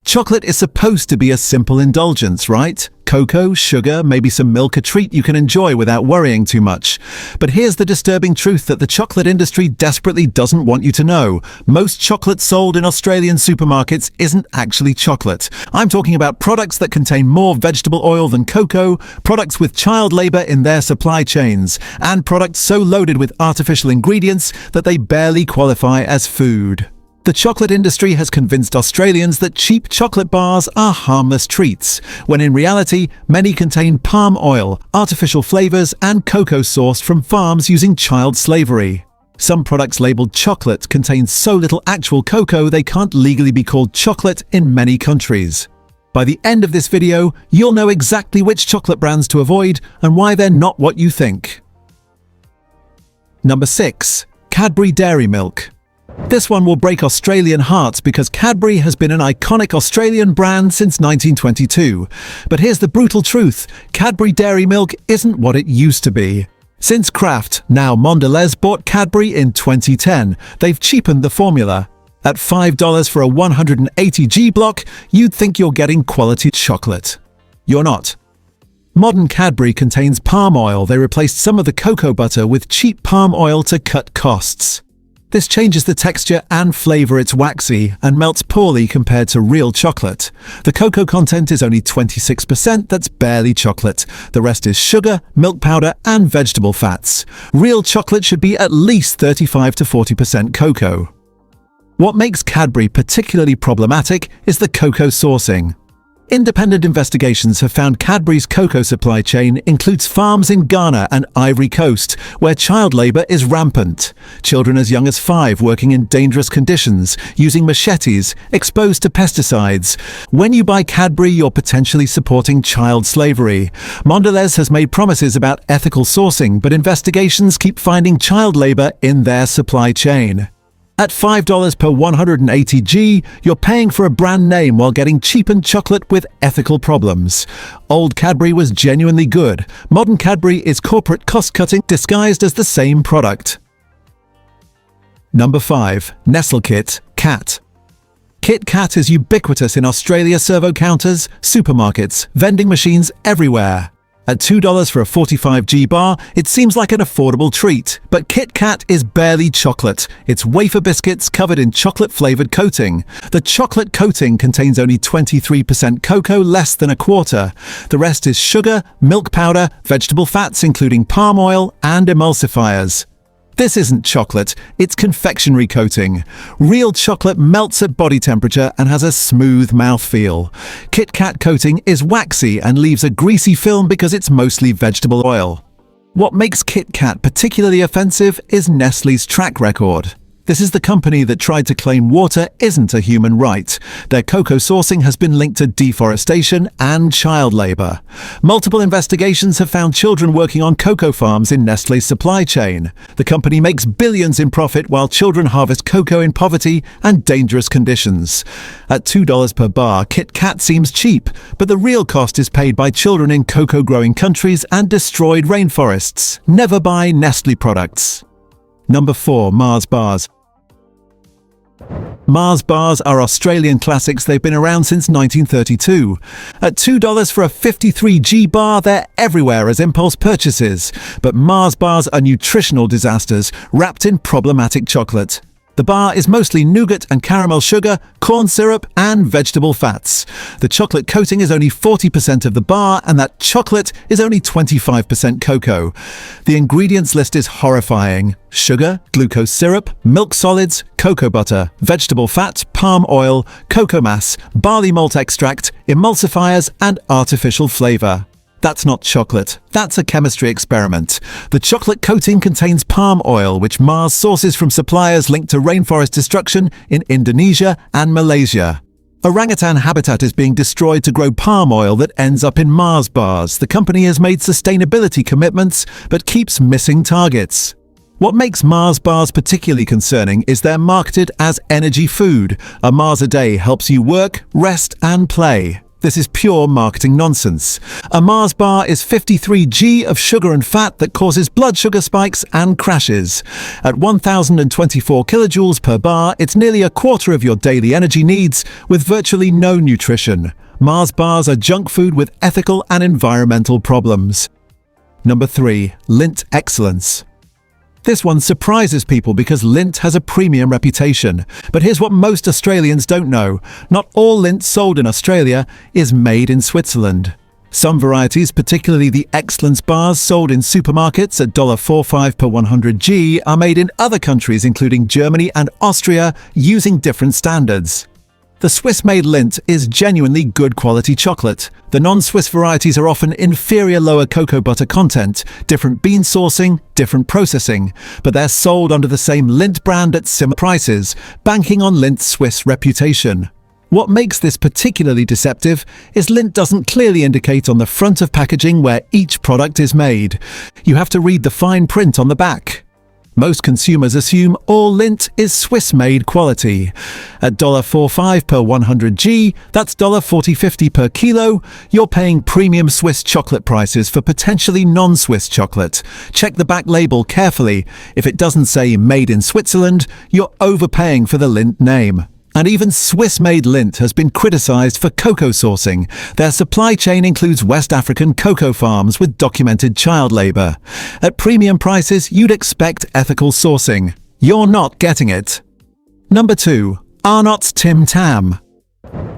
Chocolate is supposed to be a simple indulgence, right? Cocoa, sugar, maybe some milk, a treat you can enjoy without worrying too much. But here's the disturbing truth that the chocolate industry desperately doesn't want you to know. Most chocolate sold in Australian supermarkets isn't actually chocolate. I'm talking about products that contain more vegetable oil than cocoa, products with child labour in their supply chains, and products so loaded with artificial ingredients that they barely qualify as food. The chocolate industry has convinced Australians that cheap chocolate bars are harmless treats, when in reality, many contain palm oil, artificial flavours, and cocoa sourced from farms using child slavery. Some products labelled chocolate contain so little actual cocoa they can't legally be called chocolate in many countries. By the end of this video, you'll know exactly which chocolate brands to avoid and why they're not what you think. Number 6. Cadbury Dairy Milk. This one will break Australian hearts because Cadbury has been an iconic Australian brand since 1922. But here's the brutal truth: Cadbury Dairy Milk isn't what it used to be. Since Kraft, now Mondelez, bought Cadbury in 2010, they've cheapened the formula. At $5 for a 180g block, you'd think you're getting quality chocolate. You're not. Modern Cadbury contains palm oil. They replaced some of the cocoa butter with cheap palm oil to cut costs. This changes the texture and flavour. It's waxy and melts poorly compared to real chocolate. The cocoa content is only 26%, that's barely chocolate. The rest is sugar, milk powder and vegetable fats. Real chocolate should be at least 35 to 40% cocoa. What makes Cadbury particularly problematic is the cocoa sourcing. Independent investigations have found Cadbury's cocoa supply chain includes farms in Ghana and Ivory Coast, where child labour is rampant. Children as young as 5 working in dangerous conditions, using machetes, exposed to pesticides. When you buy Cadbury, you're potentially supporting child slavery. Mondelez has made promises about ethical sourcing, but investigations keep finding child labour in their supply chain. At $5 per 180g, you're paying for a brand name while getting cheapened chocolate with ethical problems. Old Cadbury was genuinely good. Modern Cadbury is corporate cost-cutting disguised as the same product. Number 5. Nestle Kit Kat. Kit Kat is ubiquitous in Australia servo counters, supermarkets, vending machines everywhere. At $2 for a 45g bar, it seems like an affordable treat. But Kit Kat is barely chocolate. It's wafer biscuits covered in chocolate-flavoured coating. The chocolate coating contains only 23% cocoa, less than a quarter. The rest is sugar, milk powder, vegetable fats including palm oil, and emulsifiers. This isn't chocolate, it's confectionery coating. Real chocolate melts at body temperature and has a smooth mouthfeel. Kit Kat coating is waxy and leaves a greasy film because it's mostly vegetable oil. What makes Kit Kat particularly offensive is Nestle's track record. This is the company that tried to claim water isn't a human right. Their cocoa sourcing has been linked to deforestation and child labour. Multiple investigations have found children working on cocoa farms in Nestle's supply chain. The company makes billions in profit while children harvest cocoa in poverty and dangerous conditions. At $2 per bar, Kit Kat seems cheap, but the real cost is paid by children in cocoa-growing countries and destroyed rainforests. Never buy Nestle products. Number 4. Mars Bars. Mars bars are Australian classics. They've been around since 1932. At $2 for a 53g bar, they're everywhere as impulse purchases. But Mars bars are nutritional disasters wrapped in problematic chocolate. The bar is mostly nougat and caramel sugar, corn syrup, and vegetable fats. The chocolate coating is only 40% of the bar, and that chocolate is only 25% cocoa. The ingredients list is horrifying: sugar, glucose syrup, milk solids, cocoa butter, vegetable fat, palm oil, cocoa mass, barley malt extract, emulsifiers, and artificial flavor. That's not chocolate. That's a chemistry experiment. The chocolate coating contains palm oil, which Mars sources from suppliers linked to rainforest destruction in Indonesia and Malaysia. Orangutan habitat is being destroyed to grow palm oil that ends up in Mars bars. The company has made sustainability commitments, but keeps missing targets. What makes Mars bars particularly concerning is they're marketed as energy food. A Mars a day helps you work, rest, and play. This is pure marketing nonsense. A Mars bar is 53 g of sugar and fat that causes blood sugar spikes and crashes. At 1024 kilojoules per bar, it's nearly a quarter of your daily energy needs with virtually no nutrition. Mars bars are junk food with ethical and environmental problems. Number 3. Lindt excellence. This one surprises people because Lindt has a premium reputation. But here's what most Australians don't know. Not all Lindt sold in Australia is made in Switzerland. Some varieties, particularly the Excellence bars sold in supermarkets at $1.45 per 100 g, are made in other countries including Germany and Austria using different standards. The Swiss-made Lindt is genuinely good quality chocolate. The non-Swiss varieties are often inferior lower cocoa butter content, different bean sourcing, different processing, but they're sold under the same Lindt brand at similar prices, banking on Lindt's Swiss reputation. What makes this particularly deceptive is Lindt doesn't clearly indicate on the front of packaging where each product is made. You have to read the fine print on the back. Most consumers assume all Lindt is Swiss-made quality. At $1.45 per 100 g, that's $1.4050 per kilo, you're paying premium Swiss chocolate prices for potentially non-Swiss chocolate. Check the back label carefully. If it doesn't say "Made in Switzerland," you're overpaying for the Lindt name. And even Swiss-made Lindt has been criticized for cocoa sourcing. Their supply chain includes West African cocoa farms with documented child labor. At premium prices, you'd expect ethical sourcing. You're not getting it. Number 2. Arnott's Tim Tam.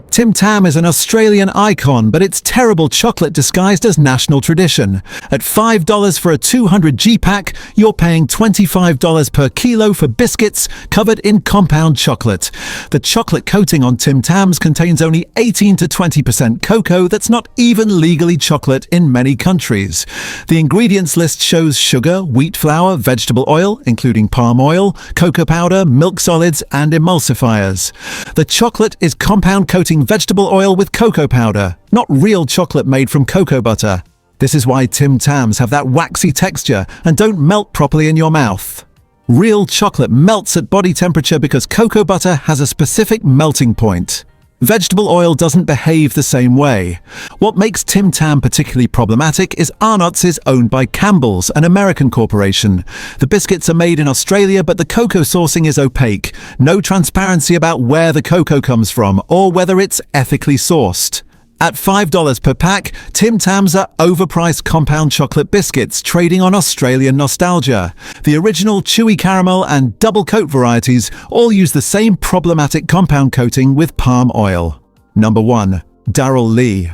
Tim Tam is an Australian icon, but it's terrible chocolate disguised as national tradition. At $5 for a 200 g pack, you're paying $25 per kilo for biscuits covered in compound chocolate. The chocolate coating on Tim Tams contains only 18 to 20% cocoa that's not even legally chocolate in many countries. The ingredients list shows sugar, wheat flour, vegetable oil, including palm oil, cocoa powder, milk solids, and emulsifiers. The chocolate is compound coating vegetable oil with cocoa powder, not real chocolate made from cocoa butter. This is why Tim Tams have that waxy texture and don't melt properly in your mouth. Real chocolate melts at body temperature because cocoa butter has a specific melting point. Vegetable oil doesn't behave the same way. What makes Tim Tam particularly problematic is Arnott's is owned by Campbell's, an American corporation. The biscuits are made in Australia, but the cocoa sourcing is opaque. No transparency about where the cocoa comes from or whether it's ethically sourced. At $5 per pack, Tim Tams are overpriced compound chocolate biscuits trading on Australian nostalgia. The original chewy caramel and double coat varieties all use the same problematic compound coating with palm oil. Number 1. Darrell Lea.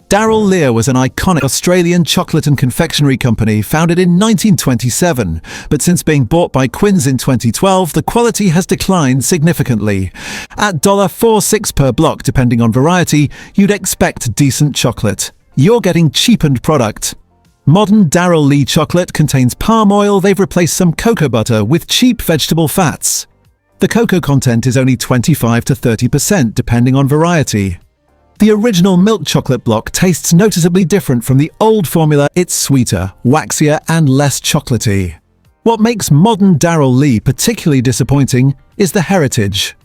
Darrell Lea was an iconic Australian chocolate and confectionery company founded in 1927, but since being bought by Quins in 2012, the quality has declined significantly. At $1.46 per block, depending on variety, you'd expect decent chocolate. You're getting cheapened product. Modern Darrell Lea chocolate contains palm oil. They've replaced some cocoa butter with cheap vegetable fats. The cocoa content is only 25 to 30%, depending on variety. The original milk chocolate block tastes noticeably different from the old formula. It's sweeter, waxier, and less chocolatey. What makes modern Darrell Lea particularly disappointing is the heritage.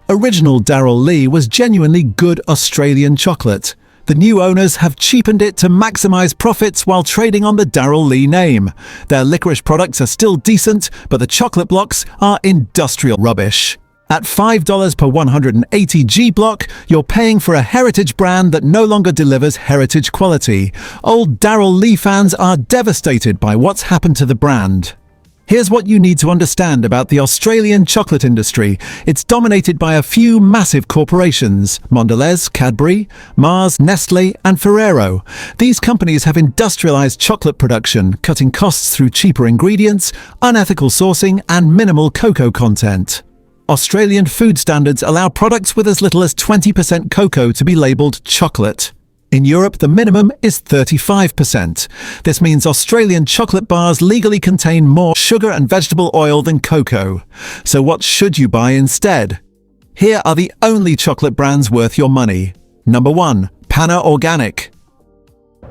Original Darrell Lea was genuinely good Australian chocolate. The new owners have cheapened it to maximize profits while trading on the Darrell Lea name. Their licorice products are still decent, but the chocolate blocks are industrial rubbish. At $5 per 180 g block, you're paying for a heritage brand that no longer delivers heritage quality. Old Darrell Lea fans are devastated by what's happened to the brand. Here's what you need to understand about the Australian chocolate industry. It's dominated by a few massive corporations: Mondelez, Cadbury, Mars, Nestlé, and Ferrero. These companies have industrialized chocolate production, cutting costs through cheaper ingredients, unethical sourcing, and minimal cocoa content. Australian food standards allow products with as little as 20% cocoa to be labelled chocolate. In Europe, the minimum is 35%. This means Australian chocolate bars legally contain more sugar and vegetable oil than cocoa. So what should you buy instead? Here are the only chocolate brands worth your money. Number 1. Panna Organic.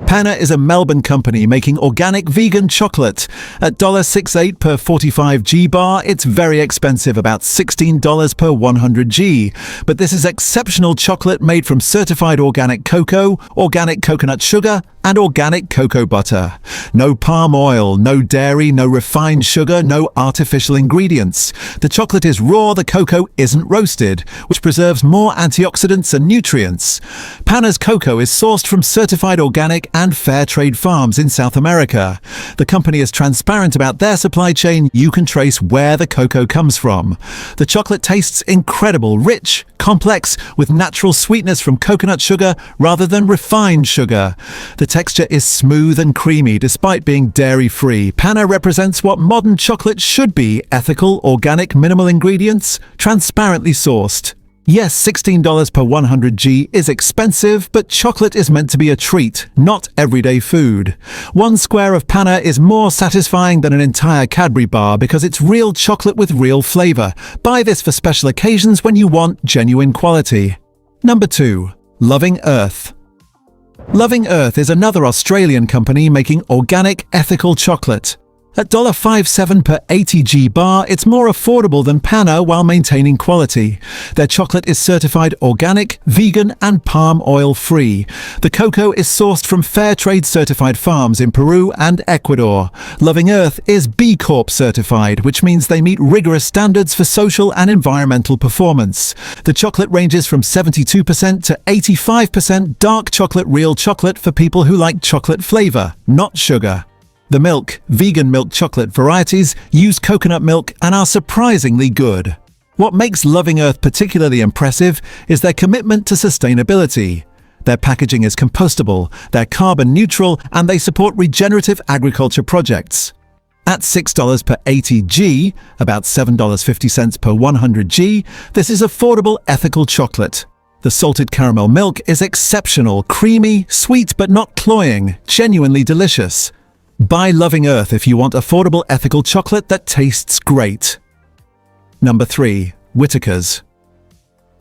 Pana is a Melbourne company making organic vegan chocolate. At $1.68 per 45G bar, it's very expensive, about $16 per 100G. But this is exceptional chocolate made from certified organic cocoa, organic coconut sugar, and organic cocoa butter. No palm oil, no dairy, no refined sugar, no artificial ingredients. The chocolate is raw, the cocoa isn't roasted, which preserves more antioxidants and nutrients. Pana's cocoa is sourced from certified organic and fair trade farms in South America. The company is transparent about their supply chain. You can trace where the cocoa comes from. The chocolate tastes incredible, rich, complex, with natural sweetness from coconut sugar rather than refined sugar. The texture is smooth and creamy despite being dairy-free. Pana represents what modern chocolate should be: ethical, organic, minimal ingredients, transparently sourced. Yes, $16 per 100G is expensive, but chocolate is meant to be a treat, not everyday food. One square of Pana is more satisfying than an entire Cadbury bar because it's real chocolate with real flavor. Buy this for special occasions when you want genuine quality. Number 2. Loving Earth. Loving Earth is another Australian company making organic, ethical chocolate. At $1.57 per 80G bar, it's more affordable than Pana while maintaining quality. Their chocolate is certified organic, vegan, and palm oil free. The cocoa is sourced from fair trade certified farms in Peru and Ecuador. Loving Earth is B Corp certified, which means they meet rigorous standards for social and environmental performance. The chocolate ranges from 72% to 85% dark chocolate, real chocolate for people who like chocolate flavor, not sugar. The milk, vegan milk chocolate varieties use coconut milk and are surprisingly good. What makes Loving Earth particularly impressive is their commitment to sustainability. Their packaging is compostable, they're carbon neutral, and they support regenerative agriculture projects. At $6 per 80G, about $7.50 per 100G, this is affordable, ethical chocolate. The salted caramel milk is exceptional, creamy, sweet but not cloying, genuinely delicious. Buy Loving Earth if you want affordable, ethical chocolate that tastes great. Number 3. Whittaker's.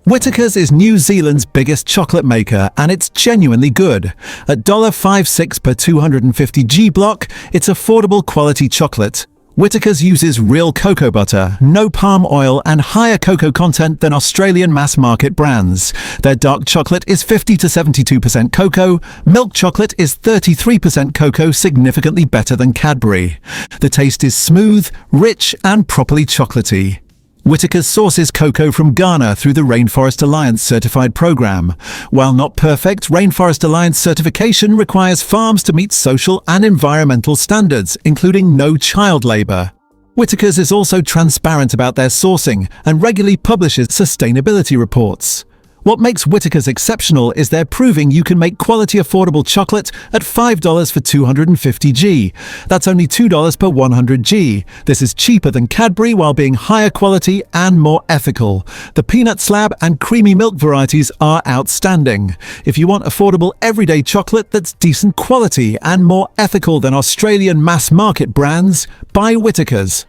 Whittaker's is New Zealand's biggest chocolate maker, and it's genuinely good. At $1.56 per 250G block, it's affordable quality chocolate. Whittaker's uses real cocoa butter, no palm oil, and higher cocoa content than Australian mass-market brands. Their dark chocolate is 50 to 72% cocoa, milk chocolate is 33% cocoa, significantly better than Cadbury. The taste is smooth, rich, and properly chocolatey. Whittaker's sources cocoa from Ghana through the Rainforest Alliance certified program. While not perfect, Rainforest Alliance certification requires farms to meet social and environmental standards, including no child labor. Whittaker's is also transparent about their sourcing and regularly publishes sustainability reports. What makes Whittaker's exceptional is they're proving you can make quality, affordable chocolate at $5 for 250G. That's only $2 per 100G. This is cheaper than Cadbury while being higher quality and more ethical. The peanut slab and creamy milk varieties are outstanding. If you want affordable, everyday chocolate that's decent quality and more ethical than Australian mass-market brands, buy Whittaker's.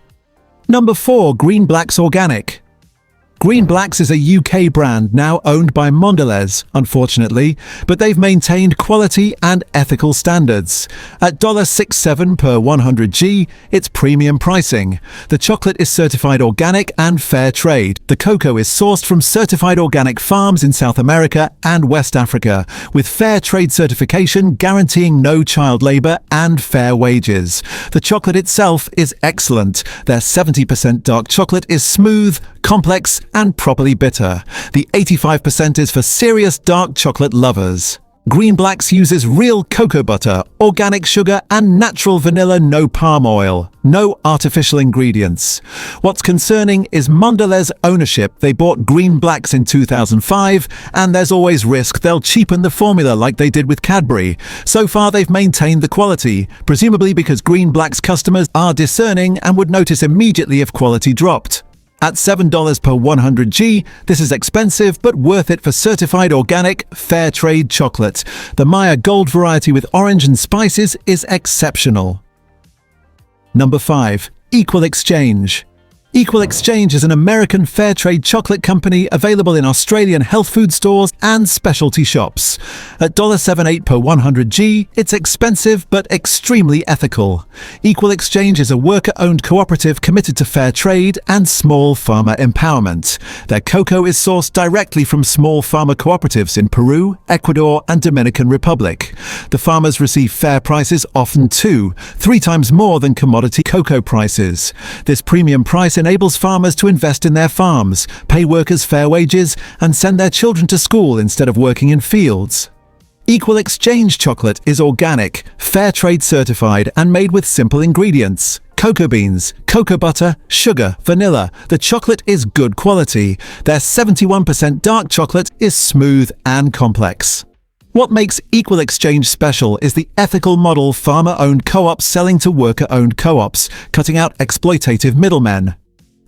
Number 4. Green Black's Organic. Green Black's is a UK brand now owned by Mondelez, unfortunately, but they've maintained quality and ethical standards. At $1.67 per 100G, it's premium pricing. The chocolate is certified organic and fair trade. The cocoa is sourced from certified organic farms in South America and West Africa, with fair trade certification guaranteeing no child labor and fair wages. The chocolate itself is excellent. Their 70% dark chocolate is smooth, complex, and properly bitter. The 85% is for serious dark chocolate lovers. Green Black's uses real cocoa butter, organic sugar, and natural vanilla, no palm oil. No artificial ingredients. What's concerning is Mondelez ownership. They bought Green Black's in 2005, and there's always risk they'll cheapen the formula like they did with Cadbury. So far, they've maintained the quality, presumably because Green Black's customers are discerning and would notice immediately if quality dropped. At $7 per 100G, this is expensive but worth it for certified organic, fair trade chocolate. The Maya Gold variety with orange and spices is exceptional. Number 5. Equal Exchange. Equal Exchange is an American fair trade chocolate company available in Australian health food stores and specialty shops. At $1.78 per 100g, it's expensive but extremely ethical. Equal Exchange is a worker-owned cooperative committed to fair trade and small farmer empowerment. Their cocoa is sourced directly from small farmer cooperatives in Peru, Ecuador, and Dominican Republic. The farmers receive fair prices, often 3 times more than commodity cocoa prices. This premium price enables farmers to invest in their farms, pay workers fair wages, and send their children to school instead of working in fields. Equal Exchange chocolate is organic, fair trade certified, and made with simple ingredients. Cocoa beans, cocoa butter, sugar, vanilla. The chocolate is good quality. Their 71% dark chocolate is smooth and complex. What makes Equal Exchange special is the ethical model farmer-owned co-ops selling to worker-owned co-ops, cutting out exploitative middlemen.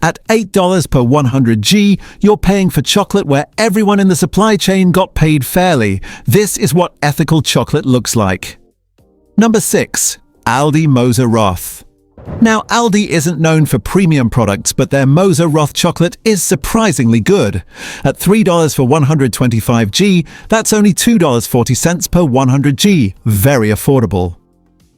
At $8 per 100g, you're paying for chocolate where everyone in the supply chain got paid fairly. This is what ethical chocolate looks like. Number 6. Aldi Moser Roth. Now, Aldi isn't known for premium products, but their Moser Roth chocolate is surprisingly good. At $3 for 125g, that's only $2.40 per 100g. Very affordable.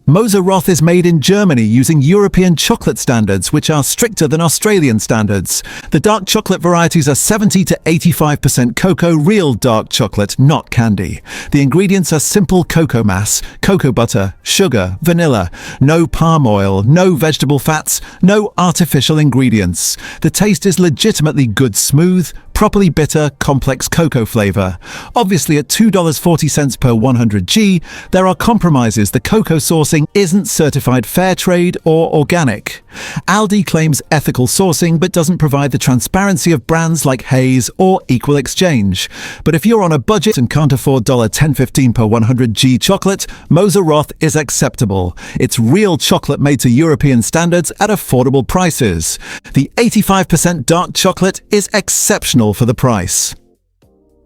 Moser Roth is made in Germany using European chocolate standards, which are stricter than Australian standards. The dark chocolate varieties are 70 to 85% cocoa, real dark chocolate, not candy. The ingredients are simple cocoa mass, cocoa butter, sugar, vanilla. No palm oil, no vegetable fats, no artificial ingredients. The taste is legitimately good, smooth, properly bitter, complex cocoa flavor. Obviously, at $2.40 per 100g, there are compromises. The cocoa sourcing isn't certified fair trade or organic. Aldi claims ethical sourcing but doesn't provide the transparency of brands like Hayes or Equal Exchange. But if you're on a budget and can't afford $10.15 per 100g chocolate, Moser Roth is acceptable. It's real chocolate made to European standards at affordable prices. The 85% dark chocolate is exceptional for the price.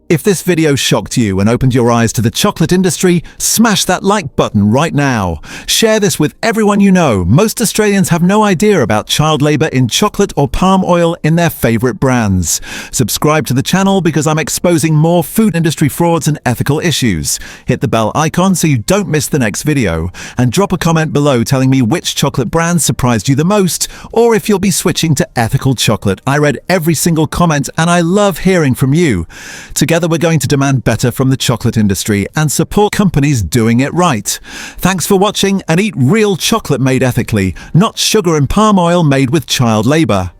If this video shocked you and opened your eyes to the chocolate industry, smash that like button right now. Share this with everyone you know. Most Australians have no idea about child labour in chocolate or palm oil in their favourite brands. Subscribe to the channel because I'm exposing more food industry frauds and ethical issues. Hit the bell icon so you don't miss the next video. And drop a comment below telling me which chocolate brand surprised you the most, or if you'll be switching to ethical chocolate. I read every single comment and I love hearing from you. Together we're going to demand better from the chocolate industry and support companies doing it right. Thanks for watching, and eat real chocolate made ethically, not sugar and palm oil made with child labour.